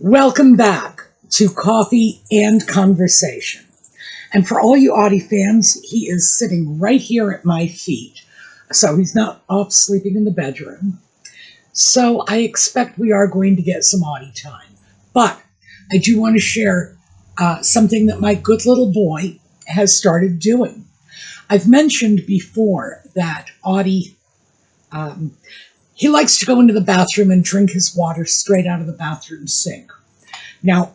Welcome back to Coffee and Conversation. And for all you Audie fans, he is sitting right here at my feet. So he's not off sleeping in the bedroom. So I expect we are going to get some Audie time. But I do want to share something that my good little boy has started doing. I've mentioned before that Audie, he likes to go into the bathroom and drink his water straight out of the bathroom sink. Now,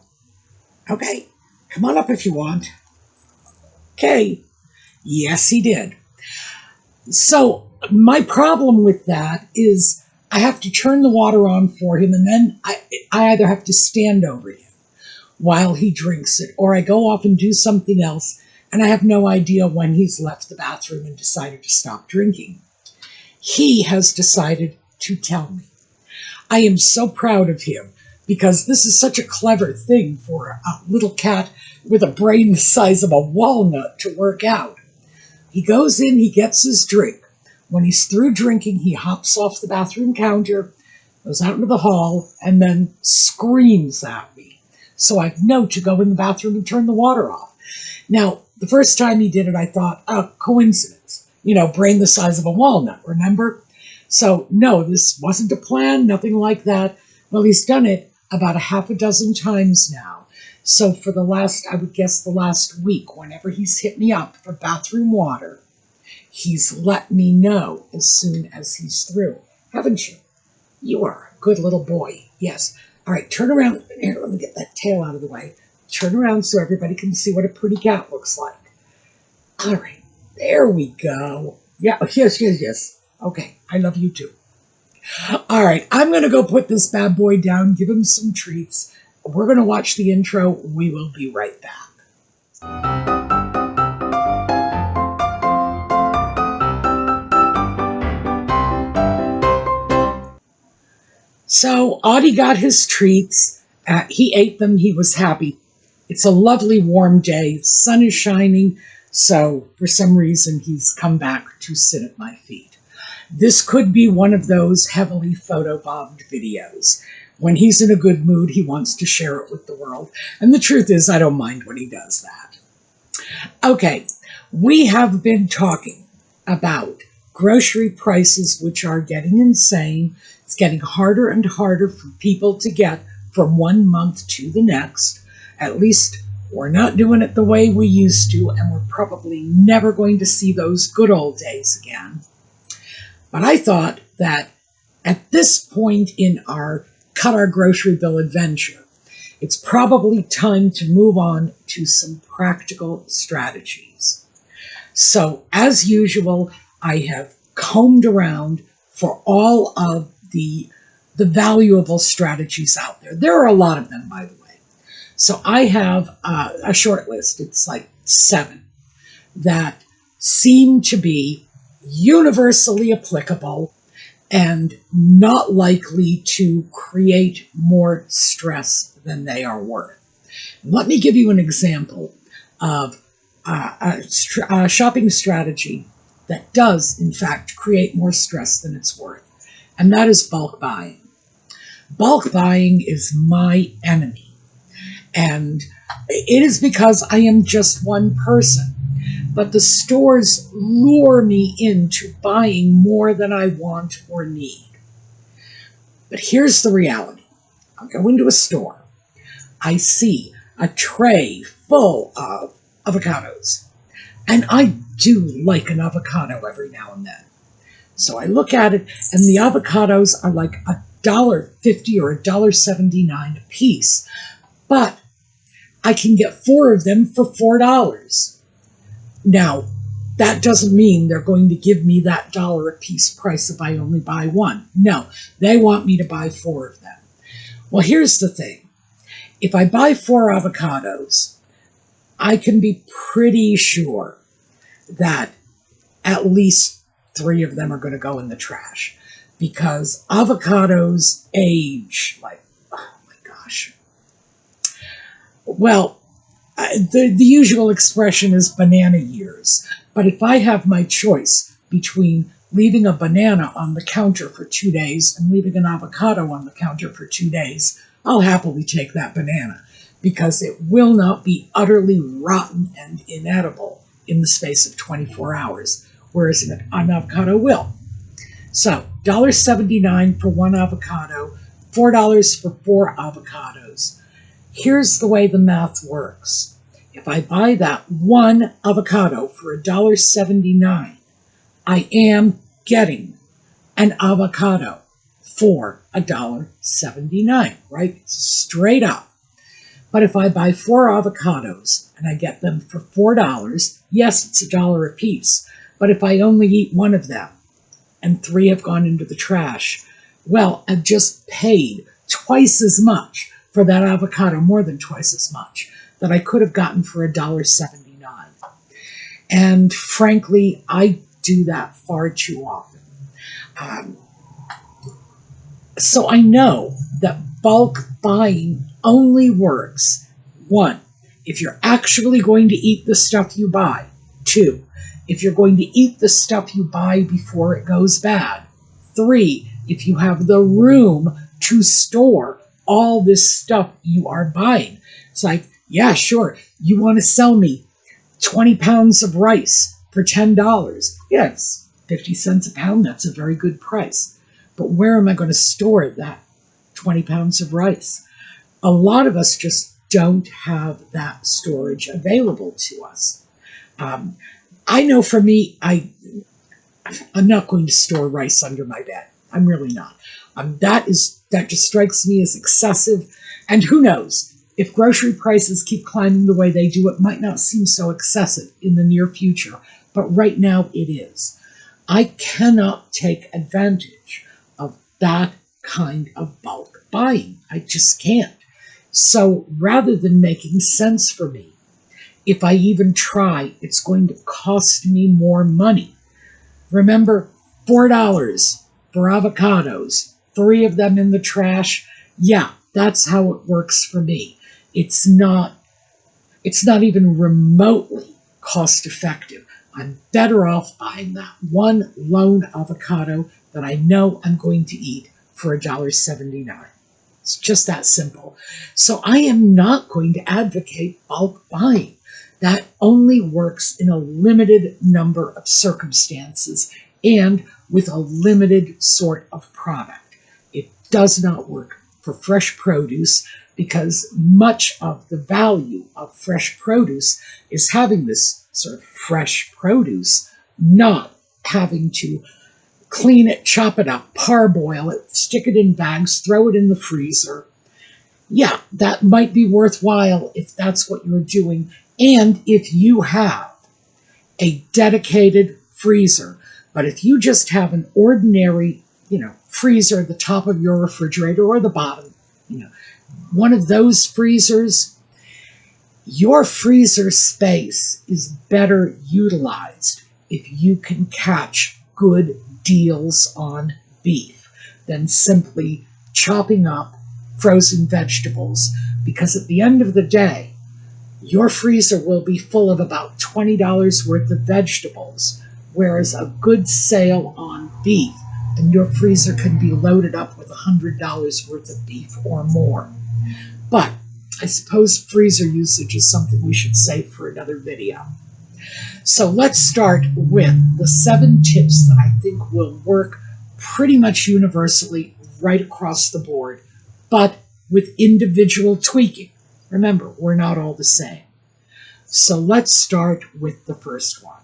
okay, come on up if you want. Okay, yes, he did. So my problem with that is I have to turn the water on for him, and then I either have to stand over him while he drinks it, or I go off and do something else, and I have no idea when he's left the bathroom and decided to stop drinking. He has decided to tell me. I am so proud of him because this is such a clever thing for a little cat with a brain the size of a walnut to work out. He goes in, he gets his drink. When he's through drinking, he hops off the bathroom counter, goes out into the hall, and then screams at me. So I know to go in the bathroom and turn the water off. Now, the first time he did it, I thought, oh, coincidence. Brain the size of a walnut, remember? So, no, this wasn't a plan, nothing like that. Well, he's done it about a half a dozen times now. So for the last week, whenever he's hit me up for bathroom water, he's let me know as soon as he's through. Haven't you? You are a good little boy. Yes. All right, turn around. Here, let me get that tail out of the way. Turn around so everybody can see what a pretty cat looks like. All right, there we go. Yeah, yes. Okay, I love you too. All right, I'm going to go put this bad boy down, give him some treats. We're going to watch the intro. We will be right back. So Audie got his treats. He ate them. He was happy. It's a lovely warm day. Sun is shining. So for some reason, he's come back to sit at my feet. This could be one of those heavily photobombed videos. When he's in a good mood, he wants to share it with the world. And the truth is, I don't mind when he does that. Okay, we have been talking about grocery prices, which are getting insane. It's getting harder and harder for people to get from one month to the next. At least we're not doing it the way we used to, and we're probably never going to see those good old days again. But I thought that at this point in our cut our grocery bill adventure, it's probably time to move on to some practical strategies. So as usual, I have combed around for all of the valuable strategies out there. There are a lot of them, by the way. So I have a short list. It's like 7 that seem to be universally applicable and not likely to create more stress than they are worth. Let me give you an example of a shopping strategy that does, in fact, create more stress than it's worth, and that is bulk buying. Bulk buying is my enemy, and it is because I am just one person. But the stores lure me into buying more than I want or need. But here's the reality. I'll go into a store. I see a tray full of avocados. And I do like an avocado every now and then. So I look at it, and the avocados are like $1.50 or $1.79 a piece. But I can get 4 of them for $4. Now, that doesn't mean they're going to give me that $1 a piece price if I only buy 1. No, they want me to buy 4 of them. Well, here's the thing. If I buy 4 avocados, I can be pretty sure that at least 3 of them are going to go in the trash, because avocados age like, oh my gosh. Well, the usual expression is banana years, but if I have my choice between leaving a banana on the counter for 2 days and leaving an avocado on the counter for 2 days, I'll happily take that banana because it will not be utterly rotten and inedible in the space of 24 hours, whereas an avocado will. So $1.79 for one avocado, $4 for 4 avocados. Here's the way the math works. If I buy that one avocado for $1.79, I am getting an avocado for $1.79, right? Straight up. But if I buy 4 avocados and I get them for $4, yes, it's $1 a piece. But if I only eat one of them and 3 have gone into the trash, well, I've just paid twice as much for that avocado, more than twice as much, that I could have gotten for $1.79. And frankly, I do that far too often. So I know that bulk buying only works, 1, if you're actually going to eat the stuff you buy. 2, if you're going to eat the stuff you buy before it goes bad. 3, if you have the room to store all this stuff you are buying. It's like, yeah, sure, you want to sell me 20 pounds of rice for $10. Yes, 50 cents a pound, that's a very good price. But where am I going to store that 20 pounds of rice? A lot of us just don't have that storage available to us. I know for me, I'm not going to store rice under my bed. I'm really not. That just strikes me as excessive. And who knows, if grocery prices keep climbing the way they do, it might not seem so excessive in the near future. But right now it is. I cannot take advantage of that kind of bulk buying. I just can't. So rather than making sense for me, if I even try, it's going to cost me more money. Remember, $4 for avocados, 3 of them in the trash. Yeah, that's how it works for me. It's not even remotely cost effective. I'm better off buying that one lone avocado that I know I'm going to eat for $1.79. It's just that simple. So I am not going to advocate bulk buying. That only works in a limited number of circumstances and with a limited sort of product. It does not work for fresh produce because much of the value of fresh produce is having this sort of fresh produce, not having to clean it, chop it up, parboil it, stick it in bags, throw it in the freezer. Yeah, that might be worthwhile if that's what you're doing. And if you have a dedicated freezer. But if you just have an ordinary, freezer at the top of your refrigerator or the bottom, one of those freezers, your freezer space is better utilized if you can catch good deals on beef than simply chopping up frozen vegetables, because at the end of the day, your freezer will be full of about $20 worth of vegetables, whereas a good sale on beef, and your freezer can be loaded up with $100 worth of beef or more. But I suppose freezer usage is something we should save for another video. So let's start with the 7 tips that I think will work pretty much universally right across the board, but with individual tweaking. Remember, we're not all the same. So let's start with the first one,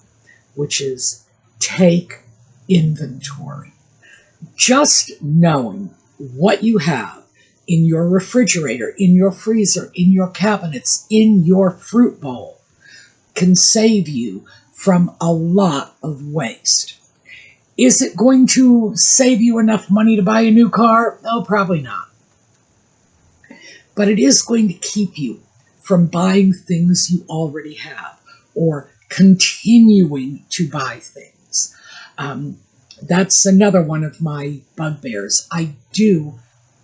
which is take inventory. Just knowing what you have in your refrigerator, in your freezer, in your cabinets, in your fruit bowl can save you from a lot of waste. Is it going to save you enough money to buy a new car? No, probably not. But it is going to keep you from buying things you already have or continuing to buy things. That's another one of my bugbears. I do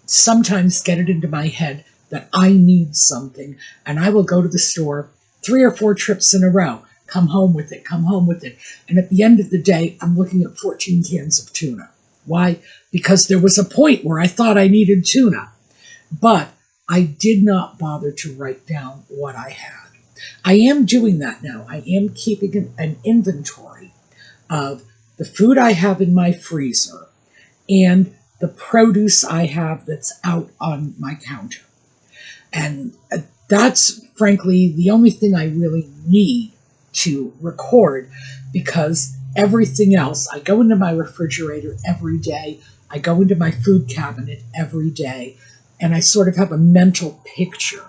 sometimes get it into my head that I need something, and I will go to the store 3 or 4 trips in a row, come home with it. And at the end of the day, I'm looking at 14 cans of tuna. Why? Because there was a point where I thought I needed tuna. But I did not bother to write down what I had. I am doing that now. I am keeping an inventory of the food I have in my freezer and the produce I have that's out on my counter. And that's, frankly, the only thing I really need to record, because everything else, I go into my refrigerator every day, I go into my food cabinet every day, and I sort of have a mental picture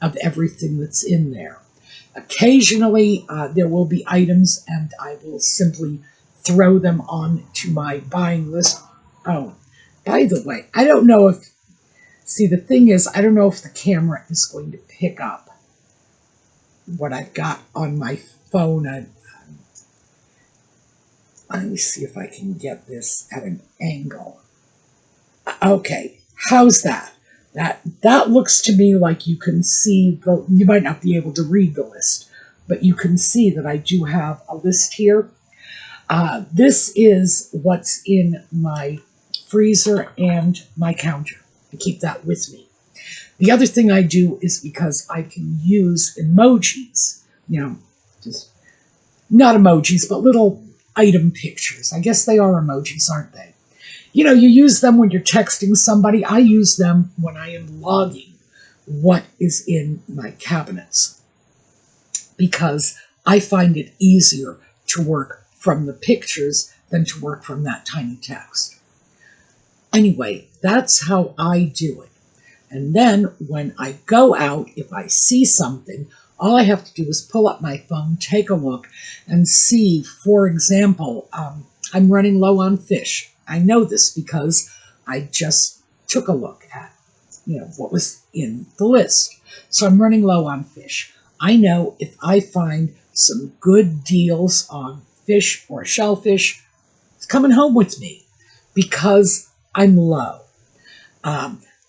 of everything that's in there. Occasionally, there will be items, and I will simply throw them on to my buying list. Oh, by the way, I don't know if, see, the thing is, I don't know if the camera is going to pick up what I've got on my phone. Let me see if I can get this at an angle. Okay, how's that? That looks to me like you can see, you might not be able to read the list, but you can see that I do have a list here. This is what's in my freezer and my counter. I keep that with me. The other thing I do is, because I can use emojis, just not emojis, but little item pictures. I guess they are emojis, aren't they? You use them when you're texting somebody. I use them when I am logging what is in my cabinets, because I find it easier to work from the pictures than to work from that tiny text. Anyway, that's how I do it. And then when I go out, if I see something, all I have to do is pull up my phone, take a look, and see, for example, I'm running low on fish. I know this because I just took a look at, what was in the list. So I'm running low on fish. I know if I find some good deals on fish or shellfish, it's coming home with me because I'm low.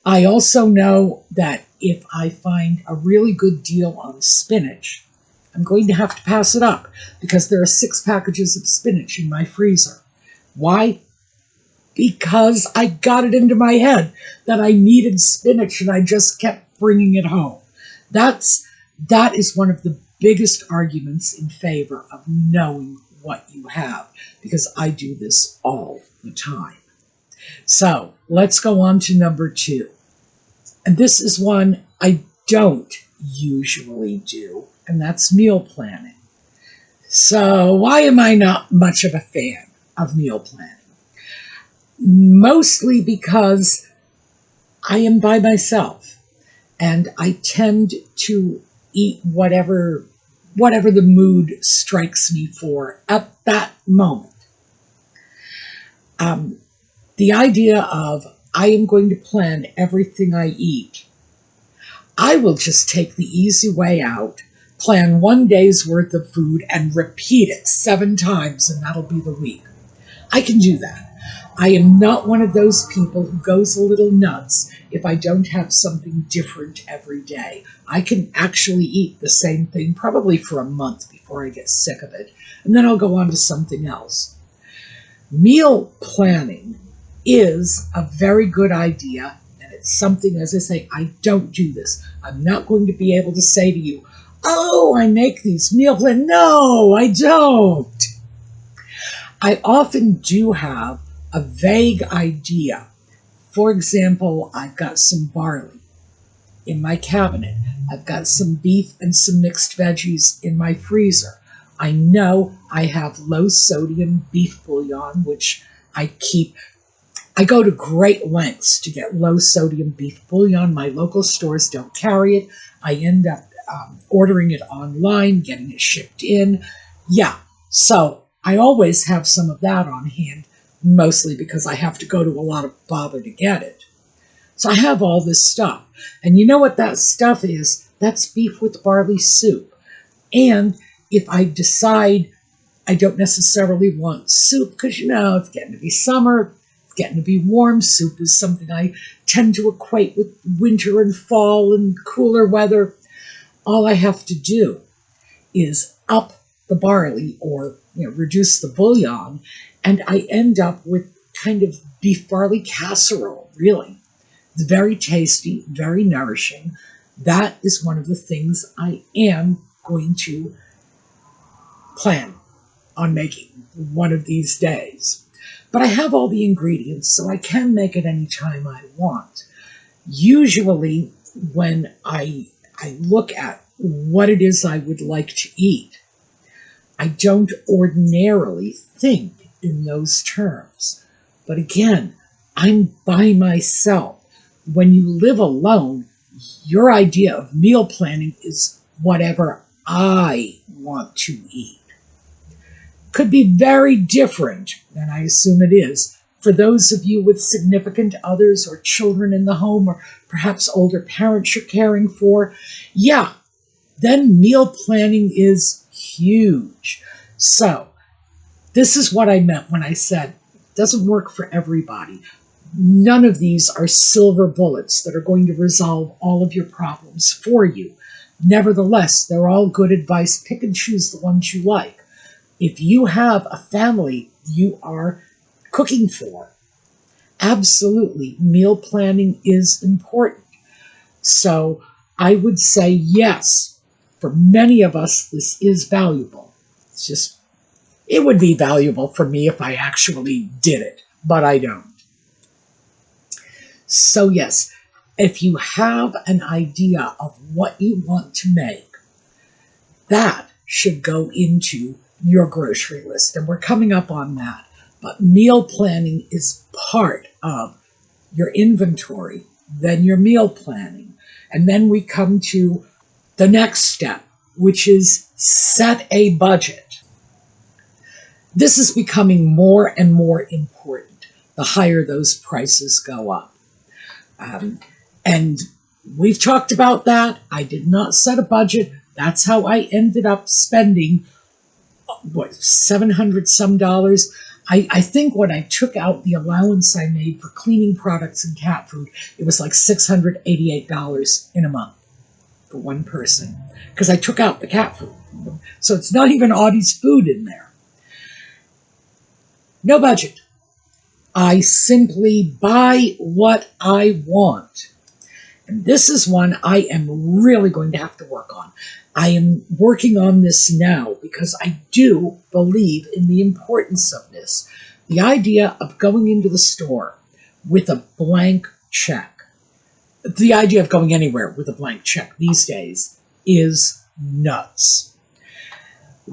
I also know that if I find a really good deal on spinach, I'm going to have to pass it up because there are 6 packages of spinach in my freezer. Why? Because I got it into my head that I needed spinach and I just kept bringing it home. That is one of the biggest arguments in favor of knowing what you have, because I do this all the time. So let's go on to number 2. And this is one I don't usually do, and that's meal planning. So why am I not much of a fan of meal planning? Mostly because I am by myself, and I tend to eat whatever the mood strikes me for at that moment. The idea of I am going to plan everything I eat. I will just take the easy way out, plan one day's worth of food, and repeat it 7 times, and that'll be the week. I can do that. I am not one of those people who goes a little nuts if I don't have something different every day. I can actually eat the same thing probably for a month before I get sick of it, and then I'll go on to something else. Meal planning is a very good idea, and it's something, as I say, I don't do this. I'm not going to be able to say to you, oh, I make these meal plans. No, I don't. I often do have a vague idea. For example, I've got some barley in my cabinet. I've got some beef and some mixed veggies in my freezer. I know I have low sodium beef bouillon, which I keep. I go to great lengths to get low sodium beef bouillon. My local stores don't carry it. I end up ordering it online, getting it shipped in. Yeah, so I always have some of that on hand, mostly because I have to go to a lot of bother to get it. So I have all this stuff. And you know what that stuff is? That's beef with barley soup. And if I decide I don't necessarily want soup, because, it's getting to be summer, it's getting to be warm, soup is something I tend to equate with winter and fall and cooler weather, all I have to do is up the barley or reduce the bouillon, and I end up with kind of beef barley casserole, really. It's very tasty, very nourishing. That is one of the things I am going to plan on making one of these days. But I have all the ingredients, so I can make it any time I want. Usually, when I look at what it is I would like to eat, I don't ordinarily think in those terms. But again, I'm by myself. When you live alone, your idea of meal planning is whatever I want to eat. Could be very different, and I assume it is, for those of you with significant others or children in the home, or perhaps older parents you're caring for. Yeah, then meal planning is huge. So, this is what I meant when I said it doesn't work for everybody. None of these are silver bullets that are going to resolve all of your problems for you. Nevertheless, they're all good advice. Pick and choose the ones you like. If you have a family you are cooking for, absolutely, meal planning is important. So I would say yes, for many of us, this is valuable. It would be valuable for me if I actually did it, but I don't. So yes, if you have an idea of what you want to make, that should go into your grocery list. And we're coming up on that. But meal planning is part of your inventory, then your meal planning. And then we come to the next step, which is set a budget. This is becoming more and more important the higher those prices go up. And we've talked about that. I did not set a budget. That's how I ended up spending, $700 some dollars. I think when I took out the allowance I made for cleaning products and cat food, it was like $688 in a month for one person, because I took out the cat food. So it's not even Audie's food in there. No budget. I simply buy what I want. And this is one I am really going to have to work on. I am working on this now because I do believe in the importance of this. The idea of going into the store with a blank check, the idea of going anywhere with a blank check these days is nuts.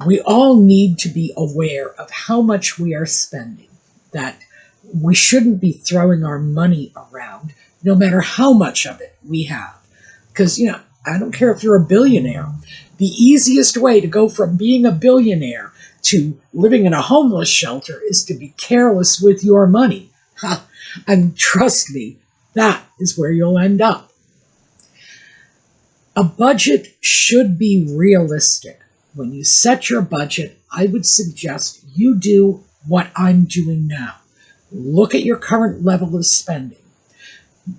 We all need to be aware of how much we are spending, that we shouldn't be throwing our money around, no matter how much of it we have. Because, I don't care if you're a billionaire. The easiest way to go from being a billionaire to living in a homeless shelter is to be careless with your money. And trust me, that is where you'll end up. A budget should be realistic. When you set your budget, I would suggest you do what I'm doing now. Look at your current level of spending.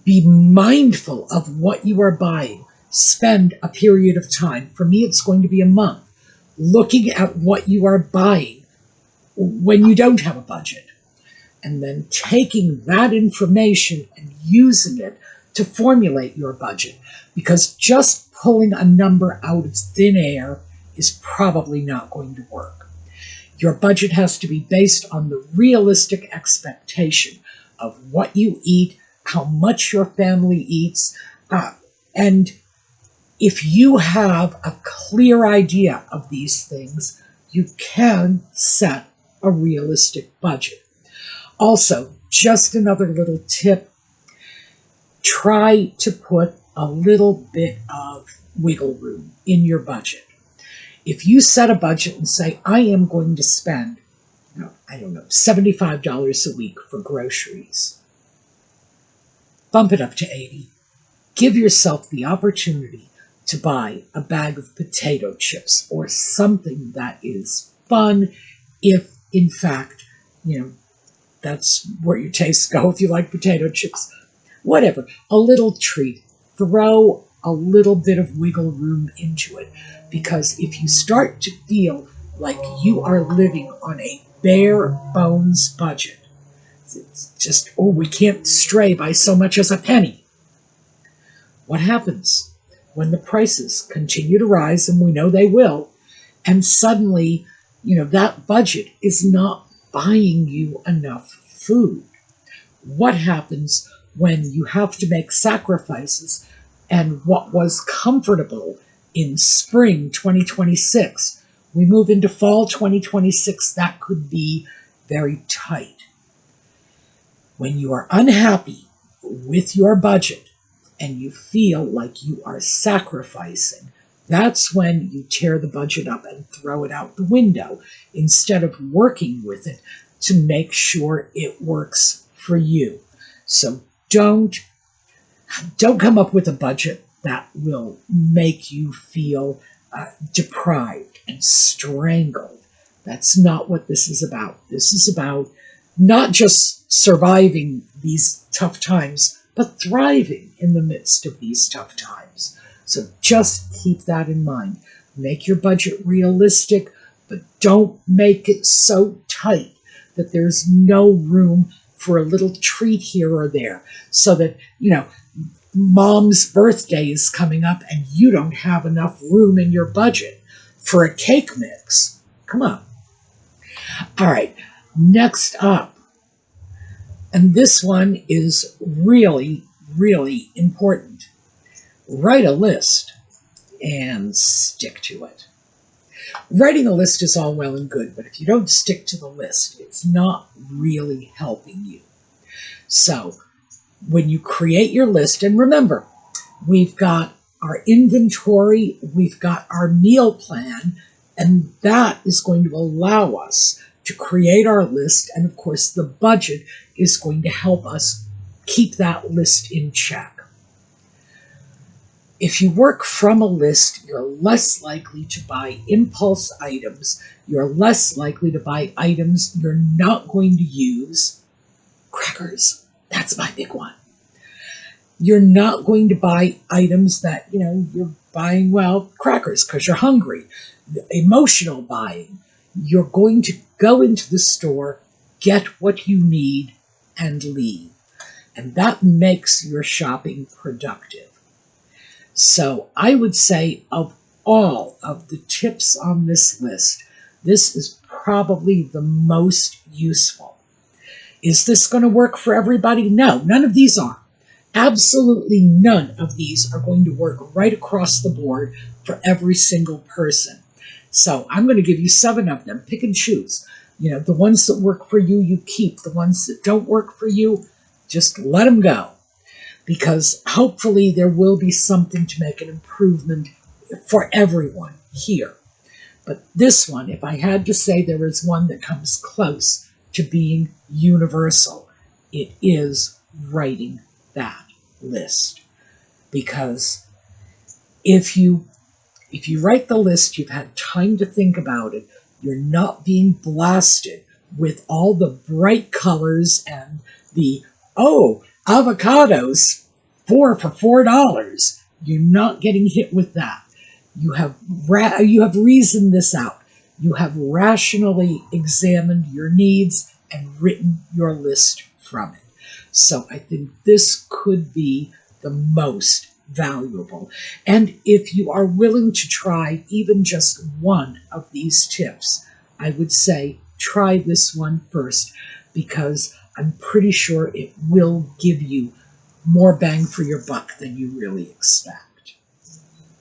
Be mindful of what you are buying. Spend a period of time. For me, it's going to be a month. Looking at what you are buying when you don't have a budget. And then taking that information and using it to formulate your budget. Because just pulling a number out of thin air is probably not going to work. Your budget has to be based on the realistic expectation of what you eat, how much your family eats, and if you have a clear idea of these things, you can set a realistic budget. Also, just another little tip, try to put a little bit of wiggle room in your budget. If you set a budget and say, I am going to spend, $75 a week for groceries, bump it up to $80. Give yourself the opportunity to buy a bag of potato chips or something that is fun if, in fact, that's where your tastes go. If you like potato chips, whatever, a little treat. Throw a little bit of wiggle room into it, because if you start to feel like you are living on a bare bones budget, it's just, we can't stray by so much as a penny. What happens when the prices continue to rise, and we know they will, and suddenly, that budget is not buying you enough food? What happens when you have to make sacrifices, and what was comfortable in spring 2026, we move into fall 2026, that could be very tight. When you are unhappy with your budget and you feel like you are sacrificing, that's when you tear the budget up and throw it out the window instead of working with it to make sure it works for you. So don't come up with a budget that will make you feel deprived and strangled. That's not what this is about. This is about not just surviving these tough times, but thriving in the midst of these tough times. So just keep that in mind. Make your budget realistic, but don't make it so tight that there's no room for a little treat here or there, so that, mom's birthday is coming up and you don't have enough room in your budget for a cake mix. Come on. All right, next up, and this one is really, really important. Write a list and stick to it. Writing a list is all well and good, but if you don't stick to the list, it's not really helping you. So when you create your list, and remember, we've got our inventory, we've got our meal plan, and that is going to allow us to create our list. And of course, the budget is going to help us keep that list in check. If you work from a list, you're less likely to buy impulse items. You're less likely to buy items you're not going to use. Crackers, that's my big one. You're not going to buy items that, you're buying, crackers because you're hungry. Emotional buying. You're going to go into the store, get what you need, and leave. And that makes your shopping productive. So I would say of all of the tips on this list, this is probably the most useful. Is this going to work for everybody? No, none of these are. Absolutely none of these are going to work right across the board for every single person. So I'm going to give you 7 of them. Pick and choose. The ones that work for you, you keep. The ones that don't work for you, just let them go. Because hopefully there will be something to make an improvement for everyone here. But this one, if I had to say there is one that comes close to being universal, it is writing that list. Because if you write the list, you've had time to think about it, you're not being blasted with all the bright colors and the, avocados, 4 for $4. You're not getting hit with that. You have reasoned this out. You have rationally examined your needs and written your list from it. So I think this could be the most valuable. And if you are willing to try even just one of these tips, I would say try this one first, because I'm pretty sure it will give you more bang for your buck than you really expect.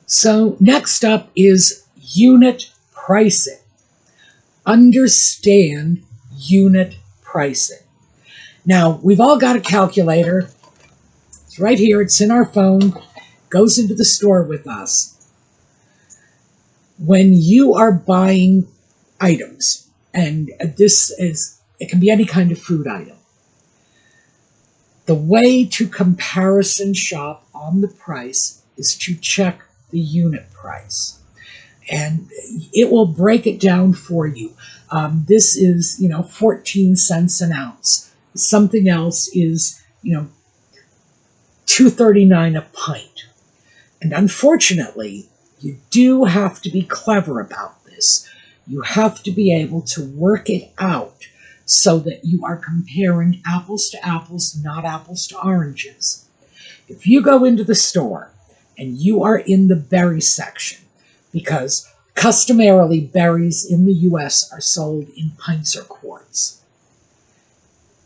So next up is unit pricing. Understand unit pricing. Now, we've all got a calculator. It's right here. It's in our phone. Goes into the store with us. When you are buying items, and it can be any kind of food item, the way to comparison shop on the price is to check the unit price. And it will break it down for you. This is, 14 cents an ounce. Something else is, $2.39 a pint. And unfortunately, you do have to be clever about this. You have to be able to work it out so that you are comparing apples to apples, not apples to oranges. If you go into the store and you are in the berry section, because customarily berries in the US are sold in pints or quarts.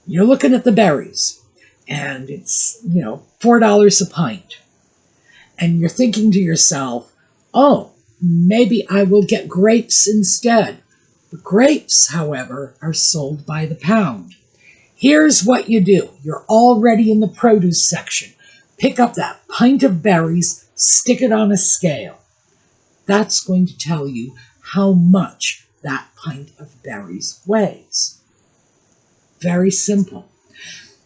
You're looking at the berries, and it's, $4 a pint. And you're thinking to yourself, oh, maybe I will get grapes instead. The grapes, however, are sold by the pound. Here's what you do. You're already in the produce section. Pick up that pint of berries, stick it on a scale. That's going to tell you how much that pint of berries weighs. Very simple.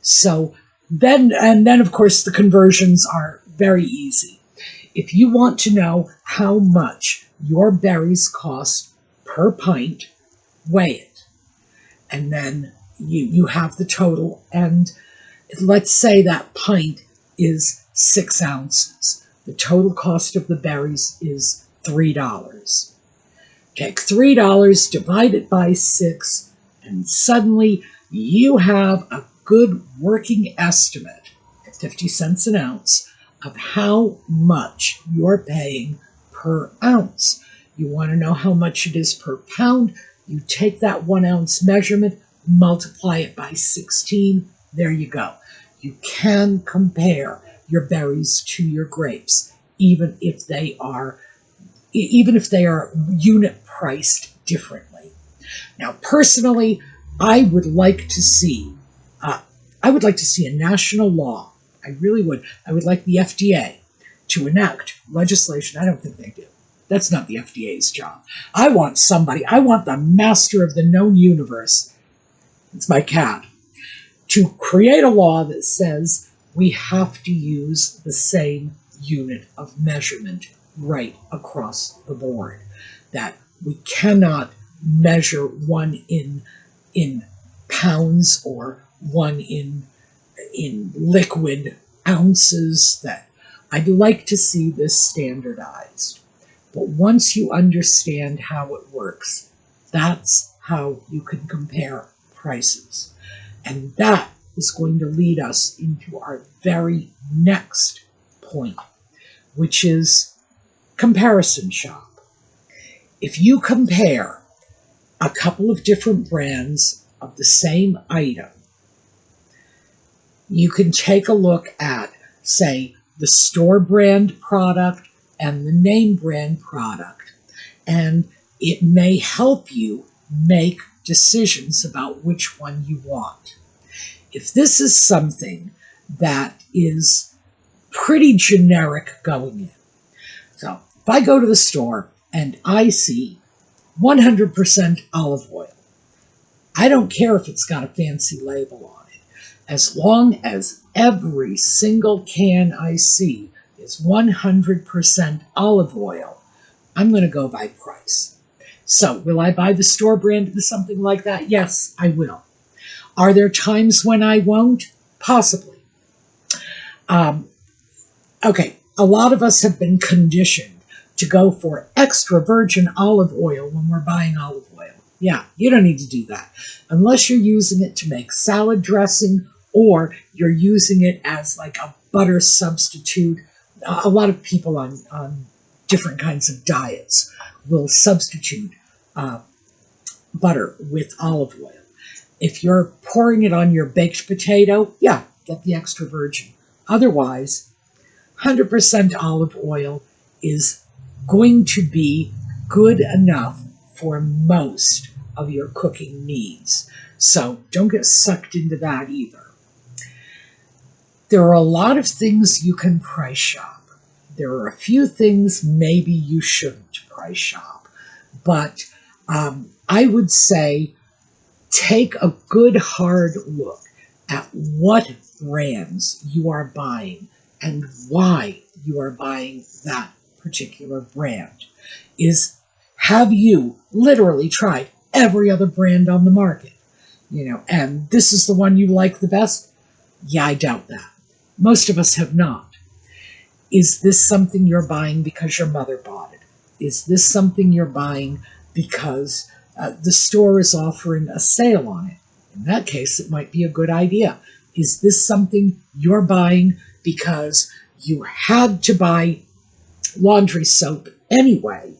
So then of course the conversions are very easy. If you want to know how much your berries cost per pint, weigh it. And then you have the total, and let's say that pint is 6 ounces. The total cost of the berries is $3. Take $3, divide it by 6, and suddenly you have a good working estimate at 50 cents an ounce of how much you're paying per ounce. You want to know how much it is per pound? You take that 1 ounce measurement, multiply it by 16, there you go. You can compare your berries to your grapes, even if they are unit priced differently. Now, personally, I would like to see a national law. I really would. I would like the FDA to enact legislation. I don't think they do. That's not the FDA's job. I want the master of the known universe, it's my cat, to create a law that says we have to use the same unit of measurement right across the board. That we cannot measure one in pounds or one in liquid ounces. That I'd like to see this standardized. But once you understand how it works, that's how you can compare prices. And that is going to lead us into our very next point, which is comparison shop. If you compare a couple of different brands of the same item, you can take a look at, say, the store brand product and the name brand product, and it may help you make decisions about which one you want. If this is something that is pretty generic going in, so if I go to the store and I see 100% olive oil, I don't care if it's got a fancy label on it. As long as every single can I see is 100% olive oil, I'm going to go by price. So will I buy the store brand of something like that? Yes, I will. Are there times when I won't? Possibly. Okay, a lot of us have been conditioned to go for extra virgin olive oil when we're buying olive oil. Yeah, you don't need to do that unless you're using it to make salad dressing or you're using it as like a butter substitute. A lot of people on different kinds of diets will substitute butter with olive oil. If you're pouring it on your baked potato, yeah, get the extra virgin. Otherwise, 100% olive oil is going to be good enough for most of your cooking needs. So don't get sucked into that either. There are a lot of things you can price shop. There are a few things maybe you shouldn't price shop. But I would say take a good hard look at what brands you are buying and why you are buying that particular brand. Have you literally tried every other brand on the market? And this is the one you like the best? Yeah, I doubt that. Most of us have not. Is this something you're buying because your mother bought it? Is this something you're buying because the store is offering a sale on it? In that case, it might be a good idea. Is this something you're buying because you had to buy laundry soap anyway,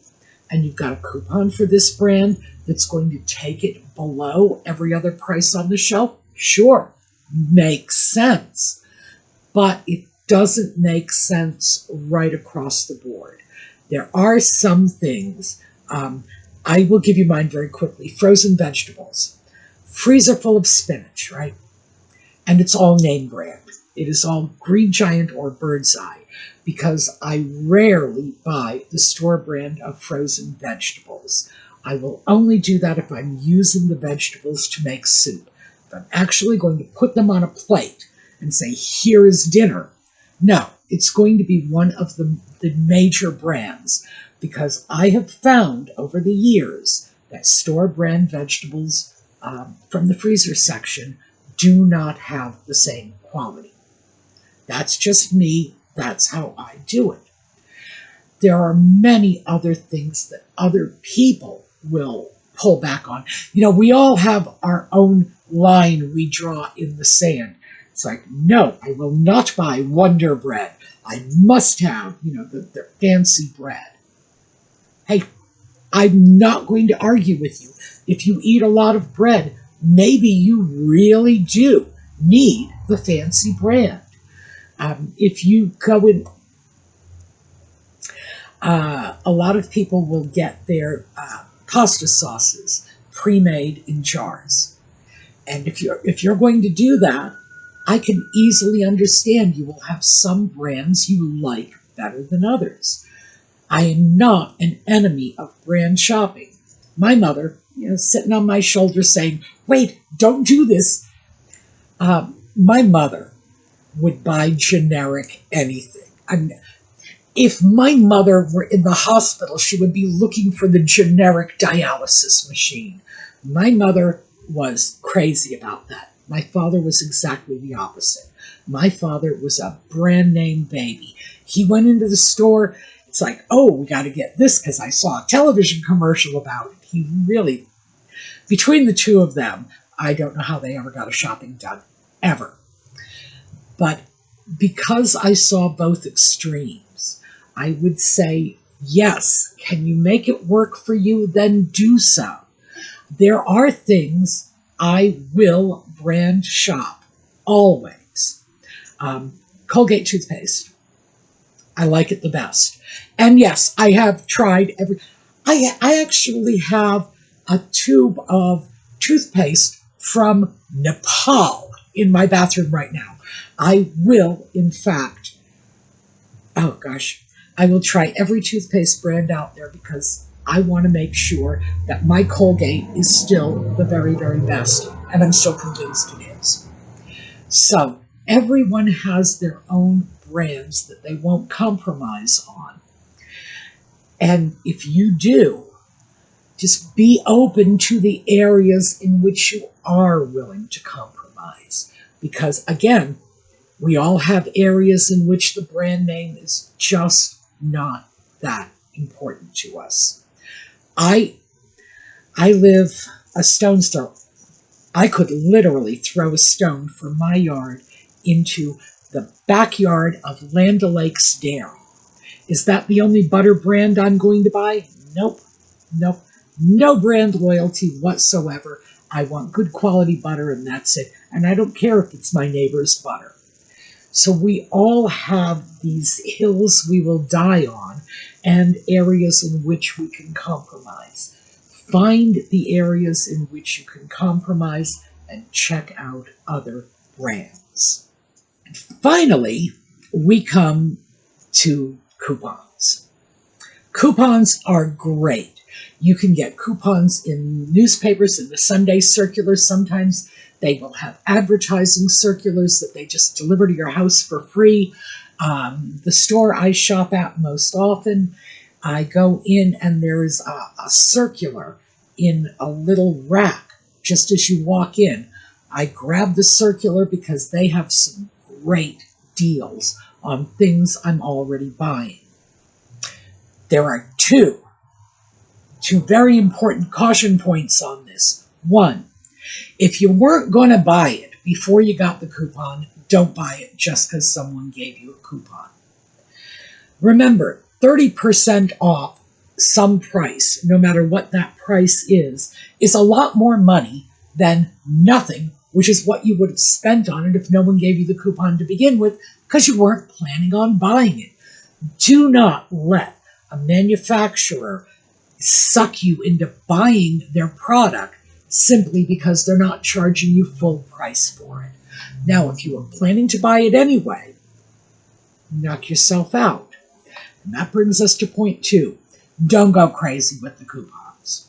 and you've got a coupon for this brand that's going to take it below every other price on the shelf, sure, makes sense. But it doesn't make sense right across the board. There are some things, I will give you mine very quickly. Frozen vegetables. Freezer full of spinach, right? And it's all name brand. It is all Green Giant or Bird's Eye, because I rarely buy the store brand of frozen vegetables. I will only do that if I'm using the vegetables to make soup. If I'm actually going to put them on a plate and say, here is dinner, no, it's going to be one of the major brands, because I have found over the years that store brand vegetables from the freezer section do not have the same quality. That's just me. That's how I do it. There are many other things that other people will pull back on. You know, we all have our own line we draw in the sand. It's like, no, I will not buy Wonder Bread. I must have, the fancy bread. Hey, I'm not going to argue with you. If you eat a lot of bread, maybe you really do need the fancy brand. If you go in, a lot of people will get their pasta sauces pre-made in jars. And if you're going to do that, I can easily understand you will have some brands you like better than others. I am not an enemy of brand shopping. My mother, sitting on my shoulder saying, wait, don't do this. My mother would buy generic anything. If my mother were in the hospital, she would be looking for the generic dialysis machine. My mother was crazy about that. My father was exactly the opposite. My father was a brand name baby. He went into the store. It's like, oh, we got to get this because I saw a television commercial about it. He really, between the two of them, I don't know how they ever got a shopping done, ever. But because I saw both extremes, I would say, yes, can you make it work for you? Then do so. There are things I will brand shop, always. Colgate toothpaste. I like it the best. And yes, I have tried I actually have a tube of toothpaste from Nepal in my bathroom right now. I will, in fact, I will try every toothpaste brand out there because I want to make sure that my Colgate is still the very, very best, and I'm still convinced it is. So everyone has their own brands that they won't compromise on. And if you do, just be open to the areas in which you are willing to compromise. Because again, we all have areas in which the brand name is just not that important to us. I live a stone's throw. I could literally throw a stone from my yard into the backyard of Land O'Lakes Dairy. Is that the only butter brand I'm going to buy? Nope. No brand loyalty whatsoever. I want good quality butter and that's it. And I don't care if it's my neighbor's butter. So we all have these hills we will die on and areas in which we can compromise. Find the areas in which you can compromise and check out other brands. And finally, we come to coupons. Coupons are great. You can get coupons in newspapers, in the Sunday circular. Sometimes they will have advertising circulars that they just deliver to your house for free. The store I shop at most often, I go in and there is a circular in a little rack just as you walk in. I grab the circular because they have some great deals on things I'm already buying. There are two very important caution points on this. One, if you weren't going to buy it before you got the coupon, don't buy it just because someone gave you a coupon. Remember, 30% off some price, no matter what that price is a lot more money than nothing, which is what you would have spent on it if no one gave you the coupon to begin with, because you weren't planning on buying it. Do not let a manufacturer suck you into buying their product simply because they're not charging you full price for it. Now, if you are planning to buy it anyway, knock yourself out. And that brings us to point 2. Don't go crazy with the coupons.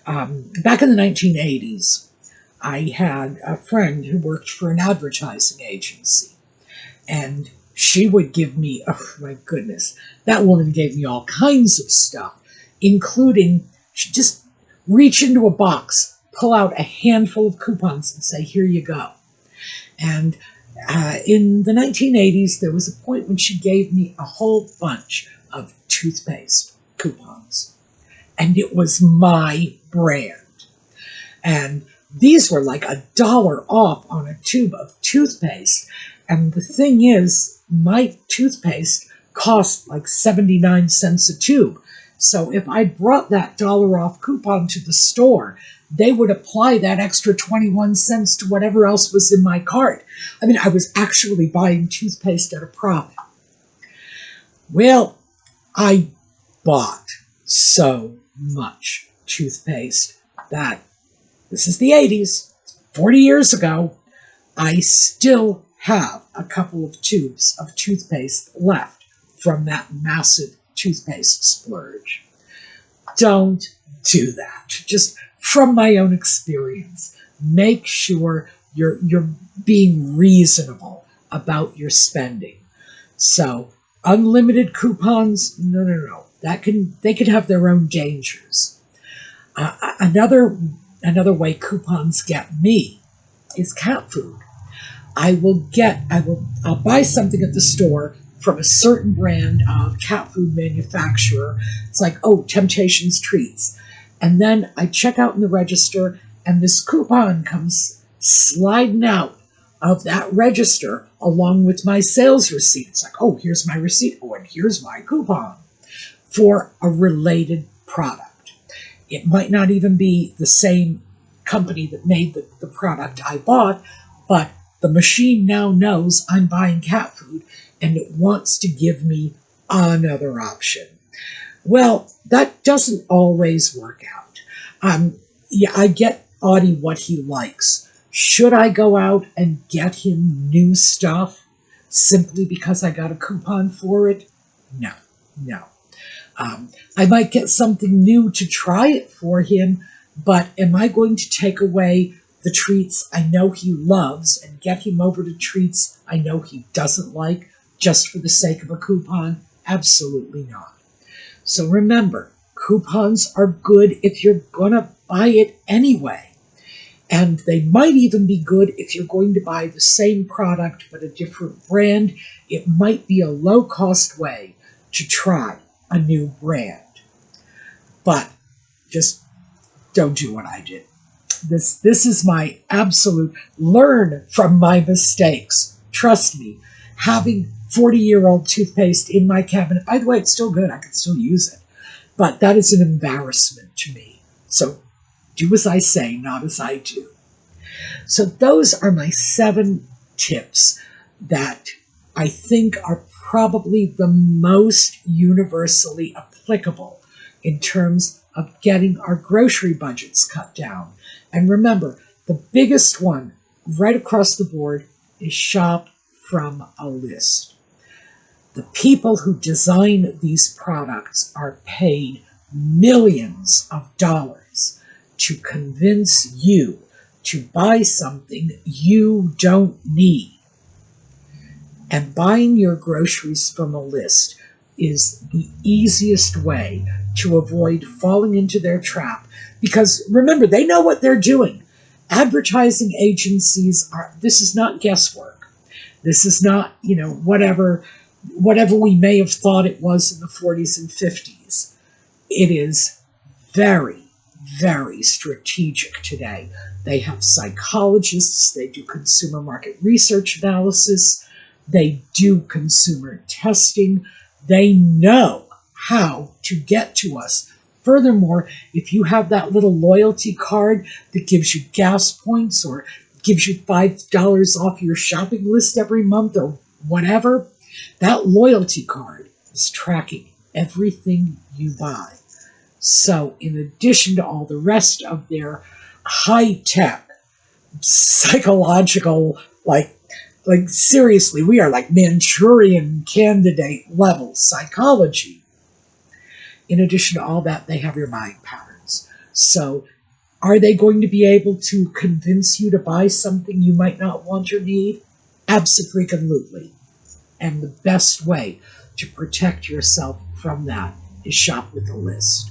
Back in the 1980s, I had a friend who worked for an advertising agency, and she would give me, oh my goodness, that woman gave me all kinds of stuff, including, she'd just reach into a box, pull out a handful of coupons and say, here you go. And in the 1980s, there was a point when she gave me a whole bunch of toothpaste coupons, and it was my brand. And these were like $1 off on a tube of toothpaste. And the thing is, my toothpaste cost like 79 cents a tube. So if I brought that $1 off coupon to the store, they would apply that extra 21 cents to whatever else was in my cart. I mean, I was actually buying toothpaste at a profit. Well, I bought so much toothpaste that, this is the 80s, 40 years ago, I still have a couple of tubes of toothpaste left from that massive toothpaste splurge. Don't do that. Just from my own experience, make sure you're being reasonable about your spending. So, unlimited coupons, no. They could have their own dangers. Another way coupons get me is cat food. I'll buy something at the store from a certain brand of cat food manufacturer. It's like, oh, Temptations Treats. And then I check out in the register, and this coupon comes sliding out of that register along with my sales receipt. It's like, oh, here's my receipt. Oh, and here's my coupon for a related product. It might not even be the same company that made the product I bought, but the machine now knows I'm buying cat food, and it wants to give me another option. Well, that doesn't always work out. I get Audie what he likes. Should I go out and get him new stuff simply because I got a coupon for it? No. I might get something new to try it for him, but am I going to take away the treats I know he loves and get him over to treats I know he doesn't like just for the sake of a coupon? Absolutely not. So remember, coupons are good if you're going to buy it anyway. And they might even be good if you're going to buy the same product but a different brand. It might be a low-cost way to try a new brand. But just don't do what I did. This is my absolute learn from my mistakes. Trust me, having 40-year-old toothpaste in my cabinet, by the way, it's still good. I can still use it. But that is an embarrassment to me. So do as I say, not as I do. So those are my 7 tips that I think are probably the most universally applicable in terms of getting our grocery budgets cut down. And remember, the biggest one right across the board is shop from a list. The people who design these products are paid millions of dollars to convince you to buy something you don't need. And buying your groceries from a list is the easiest way to avoid falling into their trap. Because remember, they know what they're doing. Advertising agencies this is not guesswork. This is not, whatever we may have thought it was in the 40s and 50s. It is very, very strategic today. They have psychologists, they do consumer market research analysis, they do consumer testing. They know how to get to us. Furthermore, if you have that little loyalty card that gives you gas points or gives you $5 off your shopping list every month or whatever, that loyalty card is tracking everything you buy. So in addition to all the rest of their high-tech, psychological, like seriously, we are like Manchurian candidate level psychology. In addition to all that, they have your buying patterns. So are they going to be able to convince you to buy something you might not want or need? Absolutely. And the best way to protect yourself from that is shop with a list.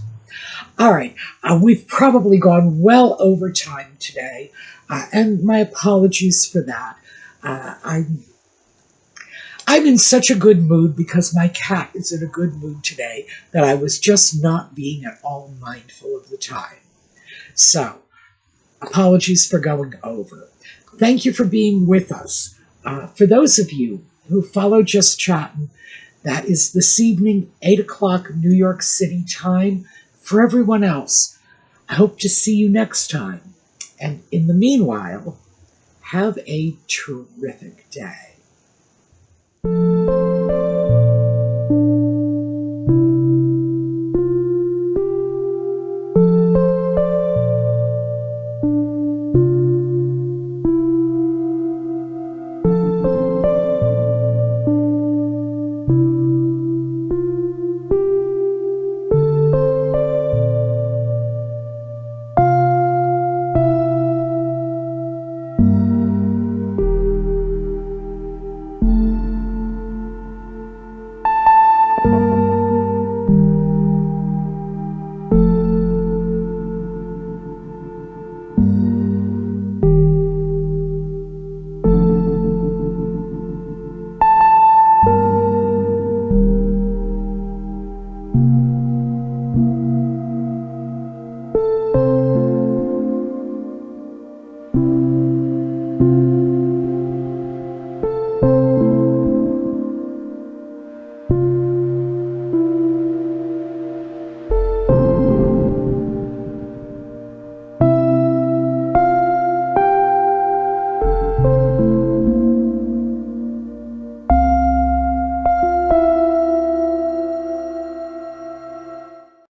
All right, we've probably gone well over time today, and my apologies for that. I'm in such a good mood because my cat is in a good mood today that I was just not being at all mindful of the time. So, apologies for going over. Thank you for being with us. For those of you who follow Just Chattin', that is this evening, 8 o'clock New York City time. For everyone else, I hope to see you next time. And in the meanwhile, have a terrific day.